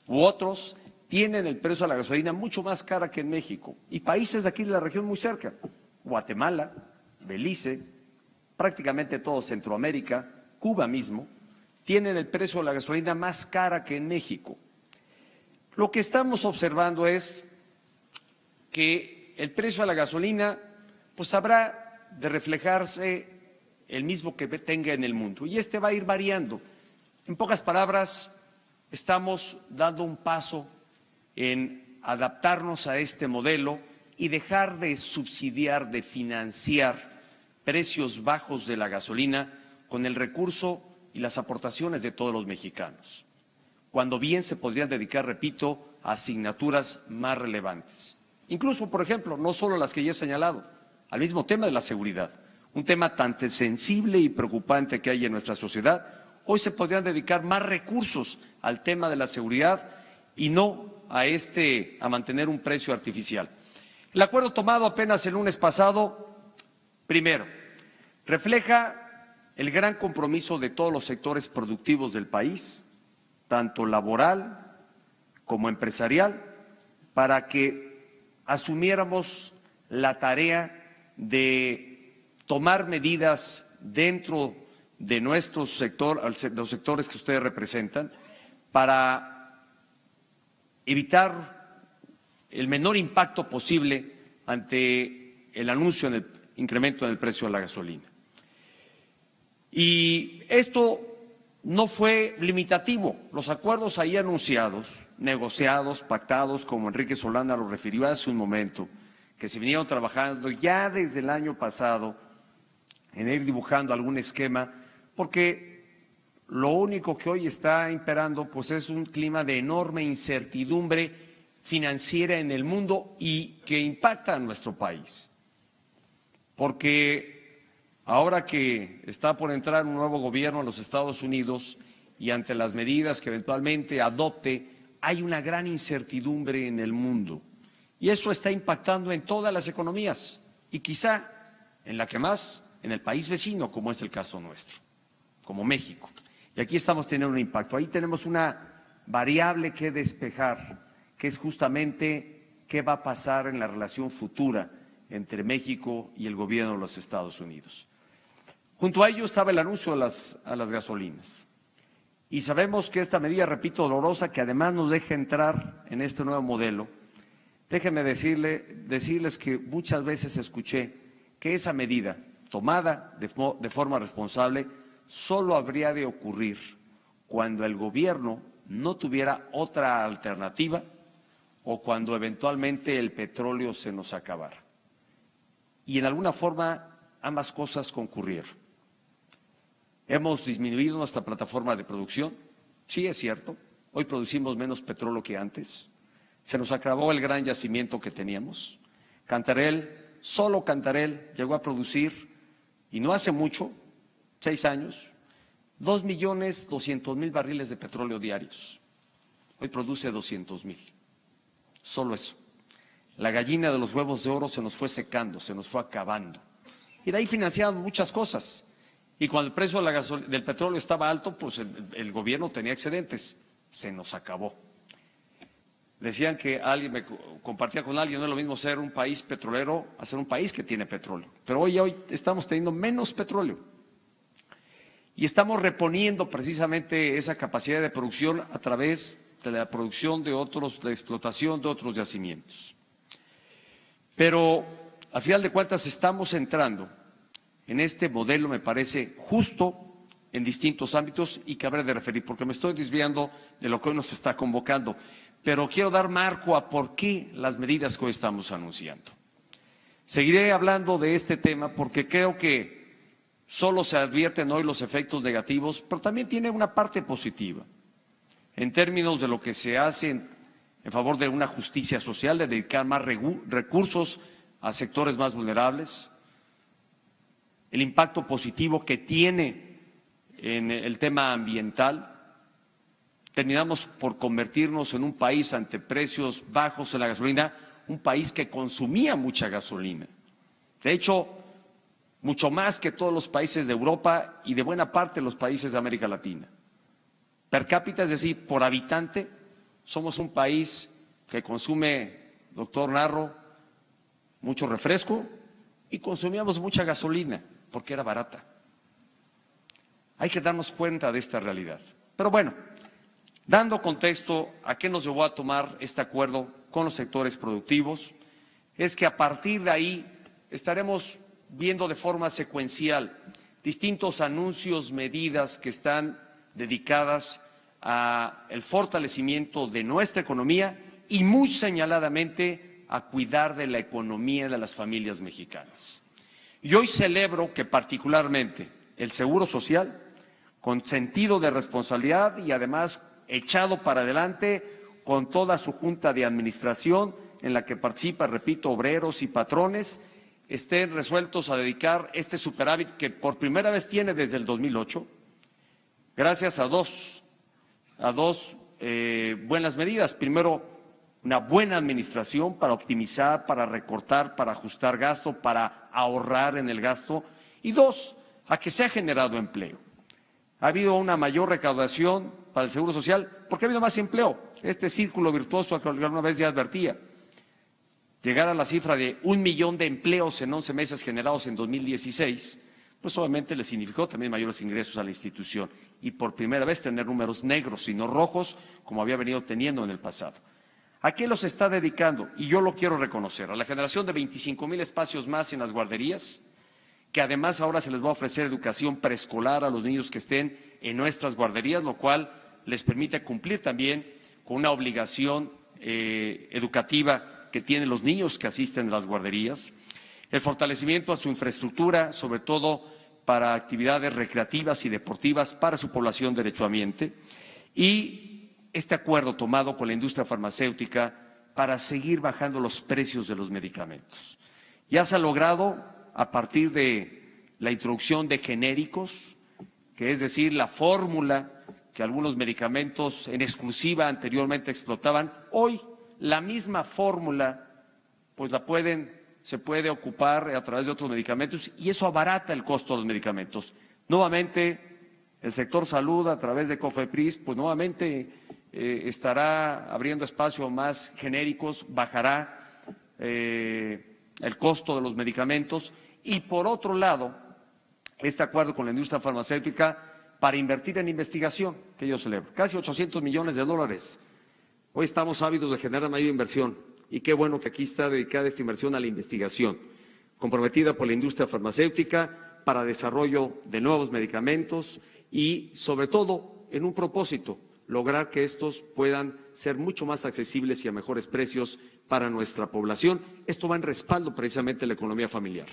u otros tienen el precio de la gasolina mucho más cara que en México. Y países de aquí de la región muy cerca, Guatemala, Belice, prácticamente todo Centroamérica, Cuba mismo, tienen el precio de la gasolina más cara que en México. Lo que estamos observando es que el precio de la gasolina pues habrá de reflejarse el mismo que tenga en el mundo y este va a ir variando. En pocas palabras, estamos dando un paso en adaptarnos a este modelo y dejar de subsidiar, de financiar precios bajos de la gasolina con el recurso y las aportaciones de todos los mexicanos, cuando bien se podrían dedicar, repito, a asignaturas más relevantes. Incluso, por ejemplo, no solo las que ya he señalado, al mismo tema de la seguridad, un tema tan sensible y preocupante que hay en nuestra sociedad, hoy se podrían dedicar más recursos al tema de la seguridad y no a mantener un precio artificial. El acuerdo tomado apenas el lunes pasado, primero, refleja el gran compromiso de todos los sectores productivos del país, tanto laboral como empresarial, para que asumiéramos la tarea de tomar medidas dentro de nuestro sector, los sectores que ustedes representan, para evitar el menor impacto posible ante el anuncio del incremento en el precio de la gasolina. Y esto no fue limitativo. Los acuerdos ahí anunciados, negociados, pactados, como Enrique Solana lo refirió hace un momento, que se vinieron trabajando ya desde el año pasado en ir dibujando algún esquema, porque lo único que hoy está imperando pues es un clima de enorme incertidumbre financiera en el mundo y que impacta a nuestro país. Porque ahora que está por entrar un nuevo gobierno en los Estados Unidos y ante las medidas que eventualmente adopte, hay una gran incertidumbre en el mundo. Y eso está impactando en todas las economías y quizá en la que más, en el país vecino, como es el caso nuestro, como México. Y aquí estamos teniendo un impacto. Ahí tenemos una variable que despejar, que es justamente qué va a pasar en la relación futura entre México y el gobierno de los Estados Unidos. Junto a ello estaba el anuncio a las gasolinas. Y sabemos que esta medida, repito, dolorosa, que además nos deja entrar en este nuevo modelo, déjenme decirles que muchas veces escuché que esa medida, tomada de forma responsable, solo habría de ocurrir cuando el gobierno no tuviera otra alternativa o cuando eventualmente el petróleo se nos acabara. Y en alguna forma ambas cosas concurrieron. Hemos disminuido nuestra plataforma de producción, sí es cierto, hoy producimos menos petróleo que antes, se nos acabó el gran yacimiento que teníamos. Cantarell, solo Cantarell llegó a producir, y no hace mucho, 6 años, 2.200.000 barriles de petróleo diarios. Hoy produce 200.000, solo eso. La gallina de los huevos de oro se nos fue secando, se nos fue acabando. Y de ahí financiamos muchas cosas. Y cuando el precio del petróleo estaba alto, pues el gobierno tenía excedentes. Se nos acabó. Decían que alguien, compartía con alguien, no es lo mismo ser un país petrolero a ser un país que tiene petróleo. Pero hoy estamos teniendo menos petróleo. Y estamos reponiendo precisamente esa capacidad de producción a través de la producción de explotación de otros yacimientos. Pero, a final de cuentas, estamos entrando en este modelo, me parece justo, en distintos ámbitos y que habré de referir, porque me estoy desviando de lo que hoy nos está convocando. Pero quiero dar marco a por qué las medidas que hoy estamos anunciando. Seguiré hablando de este tema porque creo que solo se advierten hoy los efectos negativos, pero también tiene una parte positiva, en términos de lo que se hace en favor de una justicia social, de dedicar más recursos a sectores más vulnerables, el impacto positivo que tiene en el tema ambiental, terminamos por convertirnos en un país ante precios bajos en la gasolina, un país que consumía mucha gasolina. De hecho, mucho más que todos los países de Europa y de buena parte de los países de América Latina. Per cápita, es decir, por habitante, somos un país que consume, doctor Narro, mucho refresco y consumíamos mucha gasolina porque era barata. Hay que darnos cuenta de esta realidad. Pero bueno, dando contexto a qué nos llevó a tomar este acuerdo con los sectores productivos, es que a partir de ahí estaremos viendo de forma secuencial distintos anuncios, medidas que están dedicadas al fortalecimiento de nuestra economía y muy señaladamente a cuidar de la economía de las familias mexicanas. Y hoy celebro que particularmente el Seguro Social, con sentido de responsabilidad y además echado para adelante con toda su junta de administración en la que participa, repito, obreros y patrones, estén resueltos a dedicar este superávit que por primera vez tiene desde el 2008, gracias a dos buenas medidas. Primero, una buena administración para optimizar, para recortar, para ajustar gasto, para ahorrar en el gasto. Y dos, a que se ha generado empleo. Ha habido una mayor recaudación para el Seguro Social porque ha habido más empleo. Este círculo virtuoso que alguna vez ya advertía. Llegar a la cifra de 1 millón de empleos en 11 meses generados en 2016, pues obviamente le significó también mayores ingresos a la institución y por primera vez tener números negros y no rojos como había venido teniendo en el pasado. ¿A qué los está dedicando? Y yo lo quiero reconocer, a la generación de 25,000 espacios más en las guarderías, que además ahora se les va a ofrecer educación preescolar a los niños que estén en nuestras guarderías, lo cual les permite cumplir también con una obligación educativa que tienen los niños que asisten a las guarderías, el fortalecimiento a su infraestructura, sobre todo para actividades recreativas y deportivas para su población derechohabiente, y este acuerdo tomado con la industria farmacéutica para seguir bajando los precios de los medicamentos. Ya se ha logrado a partir de la introducción de genéricos, que es decir, la fórmula que algunos medicamentos en exclusiva anteriormente explotaban, hoy la misma fórmula pues se puede ocupar a través de otros medicamentos y eso abarata el costo de los medicamentos. Nuevamente, el sector salud a través de COFEPRIS, pues nuevamente estará abriendo espacio a más genéricos, bajará el costo de los medicamentos y por otro lado, este acuerdo con la industria farmacéutica para invertir en investigación, que yo celebro, casi $800 millones. Hoy estamos ávidos de generar mayor inversión y qué bueno que aquí está dedicada esta inversión a la investigación, comprometida por la industria farmacéutica para desarrollo de nuevos medicamentos y sobre todo en un propósito, lograr que estos puedan ser mucho más accesibles y a mejores precios para nuestra población. Esto va en respaldo precisamente de la economía familiar.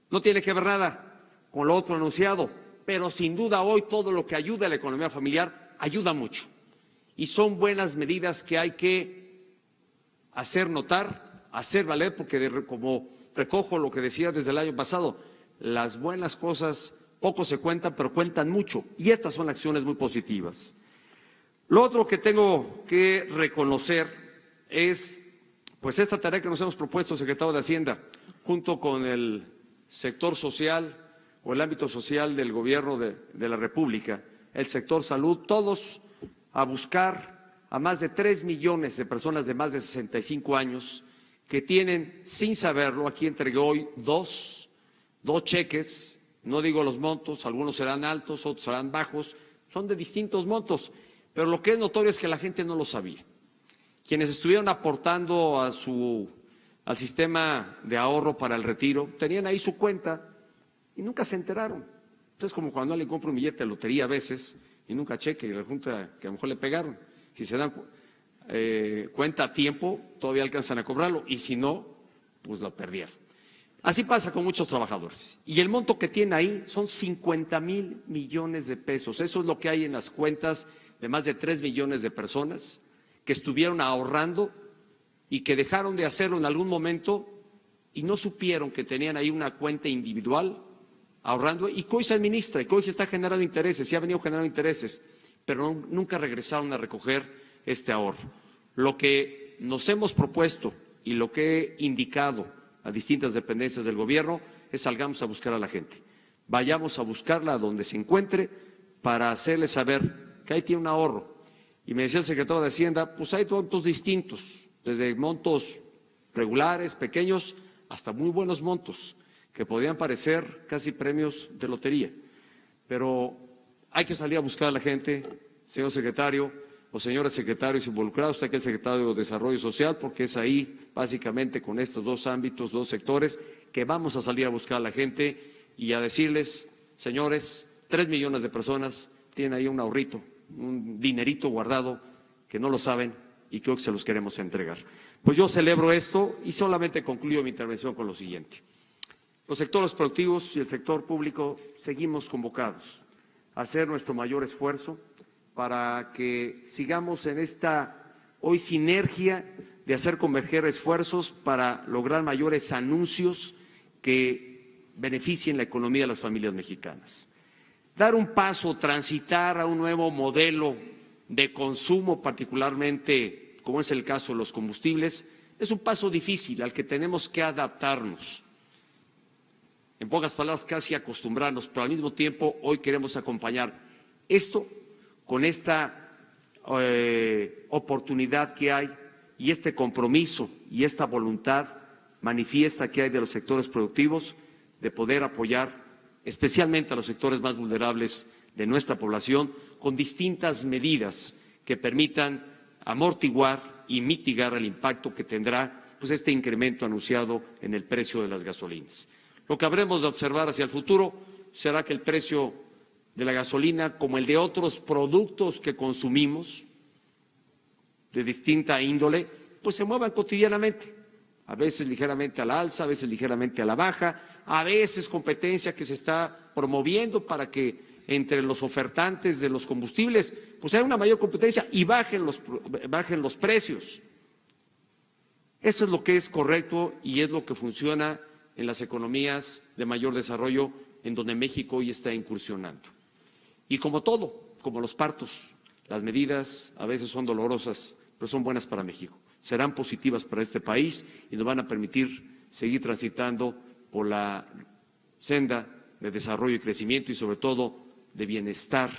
No tiene que ver nada con lo otro anunciado, pero sin duda hoy todo lo que ayuda a la economía familiar ayuda mucho. Y son buenas medidas que hay que hacer notar, hacer valer, porque como recojo lo que decía desde el año pasado, las buenas cosas poco se cuentan, pero cuentan mucho, y estas son acciones muy positivas. Lo otro que tengo que reconocer es pues esta tarea que nos hemos propuesto, secretario de Hacienda, junto con el sector social o el ámbito social del Gobierno de la República, el sector salud, todos a buscar a más de 3 millones de personas de más de 65 años que tienen, sin saberlo, aquí entregué hoy dos cheques, no digo los montos, algunos serán altos, otros serán bajos, son de distintos montos, pero lo que es notorio es que la gente no lo sabía. Quienes estuvieron aportando al sistema de ahorro para el retiro, tenían ahí su cuenta y nunca se enteraron. Entonces, como cuando alguien compra un billete de lotería a veces y nunca cheque y resulta que a lo mejor le pegaron. Si se dan cuenta a tiempo, todavía alcanzan a cobrarlo y si no, pues lo perdieron. Así pasa con muchos trabajadores. Y el monto que tiene ahí son 50,000 millones de pesos. Eso es lo que hay en las cuentas de más de 3 millones de personas que estuvieron ahorrando y que dejaron de hacerlo en algún momento y no supieron que tenían ahí una cuenta individual ahorrando y que hoy se administra y que hoy se está generando intereses, y ha venido generando intereses. pero nunca regresaron a recoger este ahorro. Lo que nos hemos propuesto y lo que he indicado a distintas dependencias del gobierno es salgamos a buscar a la gente, vayamos a buscarla donde se encuentre para hacerle saber que ahí tiene un ahorro. Y me decía el secretario de Hacienda, pues hay montos distintos, desde montos regulares, pequeños, hasta muy buenos montos, que podrían parecer casi premios de lotería. Pero hay que salir a buscar a la gente, señor secretario o señores secretarios involucrados, usted que es el secretario de Desarrollo Social, porque es ahí básicamente con estos dos ámbitos, dos sectores, que vamos a salir a buscar a la gente y a decirles, señores, 3 millones de personas tienen ahí un ahorrito, un dinerito guardado que no lo saben y que hoy se los queremos entregar. Pues yo celebro esto y solamente concluyo mi intervención con lo siguiente. Los sectores productivos y el sector público seguimos convocados a hacer nuestro mayor esfuerzo para que sigamos en esta hoy sinergia de hacer converger esfuerzos para lograr mayores anuncios que beneficien la economía de las familias mexicanas. Dar un paso, transitar a un nuevo modelo de consumo, particularmente como es el caso de los combustibles, es un paso difícil al que tenemos que adaptarnos. En pocas palabras, casi acostumbrarnos, pero al mismo tiempo hoy queremos acompañar esto con esta oportunidad que hay y este compromiso y esta voluntad manifiesta que hay de los sectores productivos de poder apoyar especialmente a los sectores más vulnerables de nuestra población, con distintas medidas que permitan amortiguar y mitigar el impacto que tendrá pues, este incremento anunciado en el precio de las gasolinas. Lo que habremos de observar hacia el futuro será que el precio de la gasolina, como el de otros productos que consumimos de distinta índole, pues se muevan cotidianamente, a veces ligeramente a la alza, a veces ligeramente a la baja, a veces competencia que se está promoviendo para que entre los ofertantes de los combustibles pues haya una mayor competencia y bajen los precios. Esto es lo que es correcto y es lo que funciona en las economías de mayor desarrollo en donde México hoy está incursionando. Y como todo, como los partos, las medidas a veces son dolorosas, pero son buenas para México. Serán positivas para este país y nos van a permitir seguir transitando por la senda de desarrollo y crecimiento y sobre todo de bienestar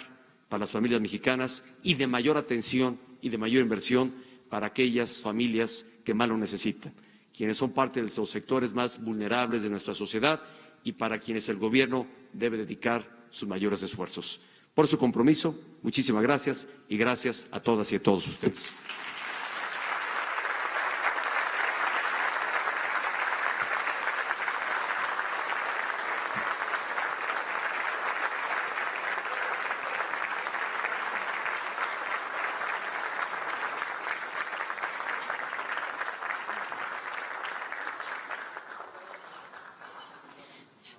para las familias mexicanas y de mayor atención y de mayor inversión para aquellas familias que más lo necesitan, quienes son parte de los sectores más vulnerables de nuestra sociedad y para quienes el gobierno debe dedicar sus mayores esfuerzos. Por su compromiso, muchísimas gracias y gracias a todas y a todos ustedes.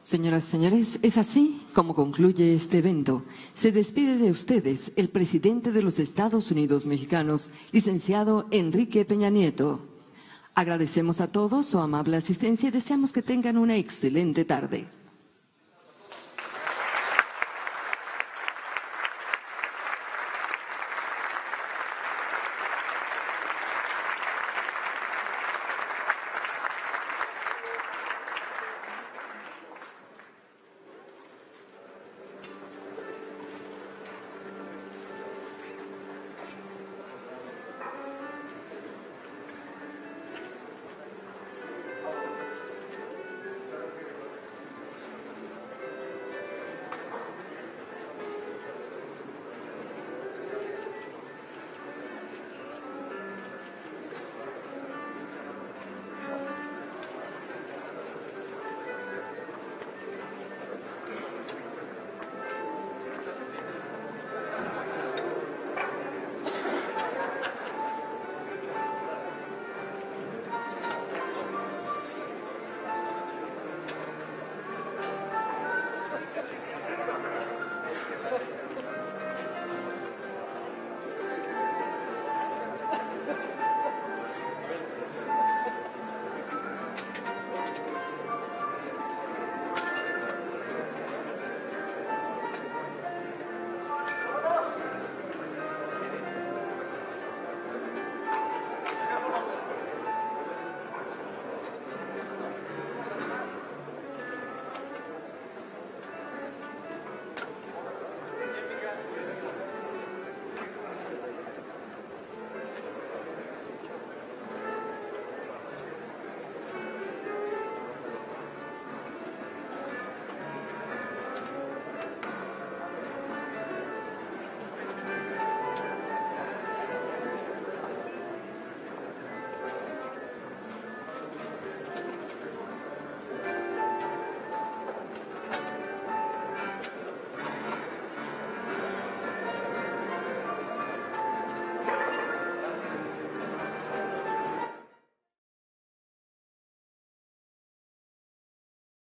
Señoras y señores, es así como concluye este evento. Se despide de ustedes el presidente de los Estados Unidos mexicanos, licenciado Enrique Peña Nieto. Agradecemos a todos su amable asistencia y deseamos que tengan una excelente tarde.